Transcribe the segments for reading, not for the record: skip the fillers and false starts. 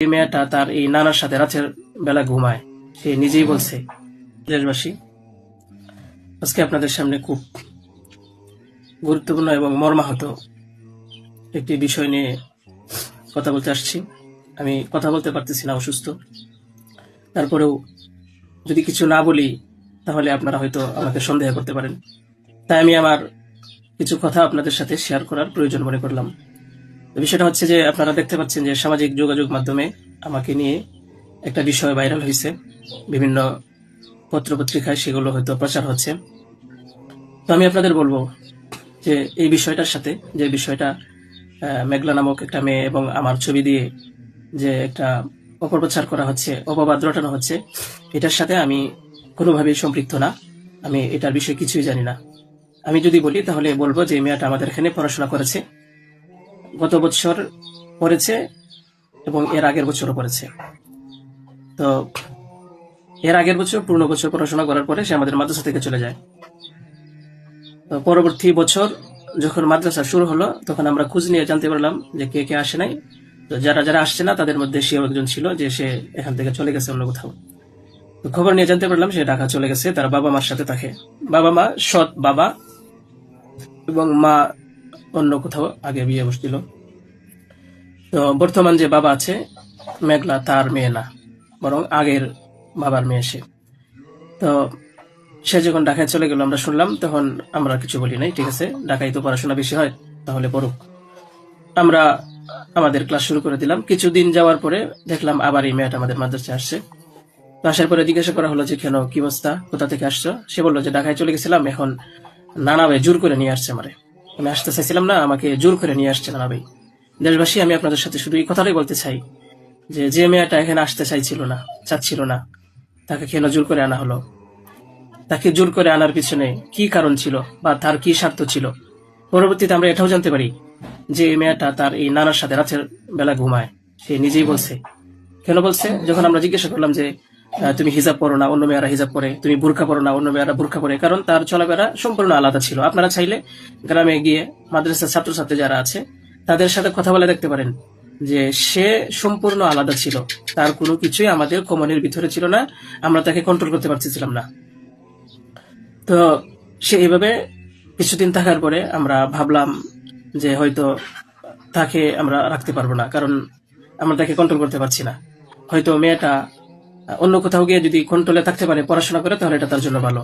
এই মেয়েটা তার এই নানার সাথে রাতের বেলা ঘুমায়, সে নিজেই বলছে। দেশবাসী, আজকে আপনাদের সামনে খুব গুরুত্বপূর্ণ এবং মর্মাহত একটি বিষয় নিয়ে কথা বলতে আসছি। আমি কথা বলতে পারতেছি না, অসুস্থ। তারপরেও যদি কিছু না বলি তাহলে আপনারা হয়তো আমাকে সন্দেহ করতে পারেন, তাই আমি আমার কিছু কথা আপনাদের সাথে শেয়ার করার প্রয়োজন মনে করলাম। বিষয়টা হচ্ছে যে আপনারা দেখতে পাচ্ছেন যে সামাজিক যোগাযোগ মাধ্যমে আমাকে নিয়ে একটা বিষয় ভাইরাল হয়েছে, বিভিন্ন পত্রপত্রিকায় সেগুলো হয়তো প্রচার হচ্ছে। তো আমি আপনাদের বলবো যে এই বিষয়টার সাথে, যে বিষয়টা মেঘলা নামক একটা মেয়ে এবং আমার ছবি দিয়ে যে একটা অপপ্রচার করা হচ্ছে, অপবাদ রটানো হচ্ছে, এটার সাথে আমি কোনোভাবেই সম্পৃক্ত না। আমি এটার বিষয়ে কিছুই জানি না। আমি যদি বলি তাহলে বলবো যে মেয়েটা আমাদের এখানে পড়াশোনা করেছে, গত বছর পড়েছে এবং এর আগের বছরও পড়েছে। তো এর আগের বছর পূর্ণ বছর পড়াশোনা করার পরে সে আমাদের মাদ্রাসা থেকে চলে যায়। তো পরবর্তী বছর যখন মাদ্রাসা শুরু হলো তখন আমরা খোঁজ নিয়ে জানতে পারলাম যে কে কে আসে নাই। তো যারা যারা আসছে না তাদের মধ্যে সেও একজন ছিল, যে সে এখান থেকে চলে গেছে অন্য কোথাও। তো খবর নিয়ে জানতে পারলাম সে ঢাকা চলে গেছে, তার বাবা মার সাথে থাকে। বাবা মা সৎ বাবা এবং মা অন্য কোথাও আগে বিয়ে বসছিল। তো বর্তমান যে বাবা আছে মেঘলা, তার মেয়ে না, বরং আগের বাবার মেয়ে সে। তো সে যখন ঢাকায় চলে গেল আমরা শুনলাম, তখন আমরা কিছু বলি নাই, ঠিক আছে, ঢাকায় তো পড়াশোনা বেশি হয়, তাহলে পড়ুক। আমরা আমাদের ক্লাস শুরু করে দিলাম। কিছুদিন যাওয়ার পরে দেখলাম আবার এই মেয়েটা আমাদের মাদ্রাসায় আসছে। তো আসার পরে জিজ্ঞাসা করা হলো যে কেন, কি অবস্থা, কোথা থেকে আসছো? সে বললো যে ঢাকায় চলে গেছিলাম, এখন নানা ভাই জোর করে নিয়ে আসছে আমারে। আমি আসতে চাইছিলাম না, আমাকে জোর করে নিয়ে আসছে নানা ভাই। দেশবাসী, আমি আপনাদের সাথে শুধু এই কথাটাই বলতে চাই যে যে মেয়েটা এখানে আসতে চাইছিল না, চাচ্ছিল না, তাকে কেন জোর করে আনা হলো? তাকে জোর করে আনার পিছনে কি কারণ ছিল বা তার কি স্বার্থ ছিল? পরবর্তীতে আমরা এটাও জানতে পারি যে এই মেয়েটা তার এই নানার সাথে রাতের বেলা ঘুমায়, সে নিজেই বলছে। কেন বলছে? যখন আমরা জিজ্ঞাসা করলাম যে তুমি হিজাব পরো না, অন্য মেয়েরা হিজাব পরে, তুমি বুরকা পরো না, অন্য মেয়েরা বুরকা পরে, কারণ তার চলাফেরা সম্পূর্ণ আলাদা ছিল। আপনারা চাইলে গ্রামে গিয়ে মাদ্রাসার ছাত্রছাত্রী যারা আছে তাদের সাথে কথা বলে দেখতে পারেন যে সে সম্পূর্ণ আলাদা ছিল, তার কোনো কিছুই আমাদের কমনের ভিতরে ছিল না, আমরা তাকে কন্ট্রোল করতে পারছিলাম না। তো সে এভাবে কিছুদিন থাকার পরে আমরা ভাবলাম যে হয়তো তাকে আমরা রাখতে পারবো না, কারণ আমরা তাকে কন্ট্রোল করতে পারছি না। হয়তো মেয়েটা অন্য কোথাও গিয়ে যদি কন্ট্রোলে থাকতে পারে, পড়াশোনা করে, তাহলে এটা তার জন্য ভালো।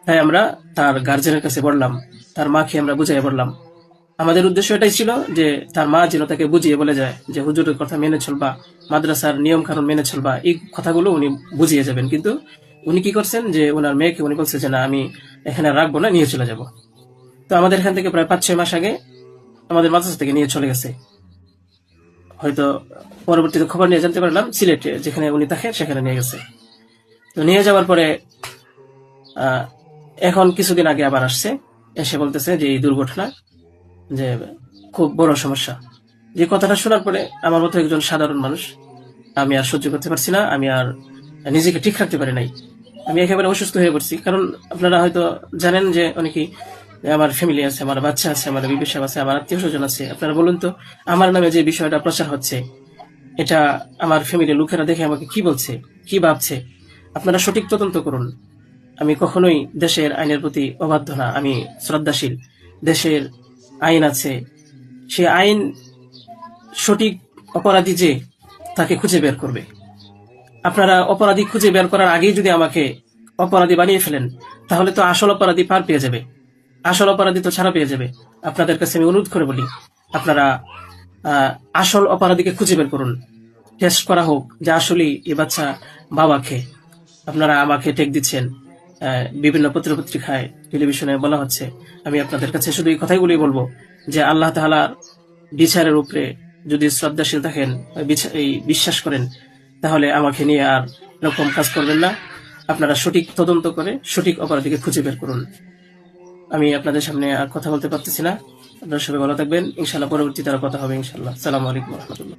তাই আমরা তার গার্জেনের কাছে বললাম, তার মাকে আমরা বুঝিয়ে বললাম। আমাদের উদ্দেশ্য এটাই ছিল যে তার মা যেন তাকে বুঝিয়ে বলে যায় যে হুজুরের কথা মেনে চলবা, মাদ্রাসার নিয়ম কানুন মেনে চলবা, এই কথাগুলো উনি বুঝিয়ে যাবেন। কিন্তু উনি কি করছেন যে ওনার মেয়েকে উনি বলছে যে না, আমি এখানে রাখবো না, নিয়ে চলে যাব। তো আমাদের এখান থেকে প্রায় 5-6 মাস আগে আমাদের মাদ্রাসা থেকে নিয়ে চলে গেছে। হয়তো পরবর্তীতে খবর নিয়ে জানতে পারলাম সিলেটে যেখানে উনি থাকে সেখানে নিয়ে গেছে। তো নিয়ে যাওয়ার পরে এখন কিছুদিন আগে আবার আসছে, এসে বলতেছে যে এই দুর্ঘটনা, যে খুব বড় সমস্যা। যে কথাটা শোনার পরে আমার মতো একজন সাধারণ মানুষ, আমি আর সহ্য করতে পারছি না, আমি আর নিজেকে ঠিক রাখতে পারি নাই, আমি একেবারে অসুস্থ হয়ে পড়ছি। কারণ আপনারা হয়তো জানেন যে অনেকেই, আমার ফ্যামিলি আছে, আমার বাচ্চা আছে, আমার বিবি সাহেব আছে, আমার আত্মীয় স্বজন আছে। আপনারা বলুন তো, আমার নামে যে বিষয়টা প্রচার হচ্ছে, এটা আমার ফ্যামিলির লোকেরা দেখে আমাকে কি বলছে, কি ভাবছে? আপনারা সঠিক তদন্ত করুন। আমি কখনোই দেশের আইনের প্রতি অবাধ্য না, আমি শ্রদ্ধাশীল। দেশের আইন আছে, সে আইন সঠিক অপরাধী যে তাকে খুঁজে বের করবে। আপনারা অপরাধী খুঁজে বের করার আগেই যদি আমাকে অপরাধী বানিয়ে ফেলেন, তাহলে তো আসল অপরাধী পার পেয়ে যাবে, আসল অপরাধী তো ছাড়া পেয়ে যাবে। আপনাদের কাছে আমি অনুরোধ করে বলি, আপনারা আসল অপরাধীকে খুঁজে বের করুন, টেস্ট করা হোক যে আসলে এই বাচ্চা বাবাকে। আপনারা আমাকে টেক দিচ্ছেন, বিভিন্ন পত্রপত্রিকায়, টেলিভিশনে বলা হচ্ছে। আমি আপনাদের কাছে শুধু এই কথাগুলি বলবো যে আল্লাহ তাআলার বিচারের উপরে যদি শ্রদ্ধাশীল থাকেন, এই বিশ্বাস করেন, তাহলে আমাকে নিয়ে আর এরকম কাজ করবেন না। আপনারা সঠিক তদন্ত করে সঠিক অপরাধীকে খুঁজে বের করুন। আমি আপনাদের সামনে আর কথা বলতে পারতেছি না। আপনারা সবাই ভালো থাকবেন, ইনশাল্লাহ পরবর্তীতে আরো কথা হবে ইনশাল্লাহ। আসসালামু আলাইকুম ওয়া রাহমাতুল্লাহ।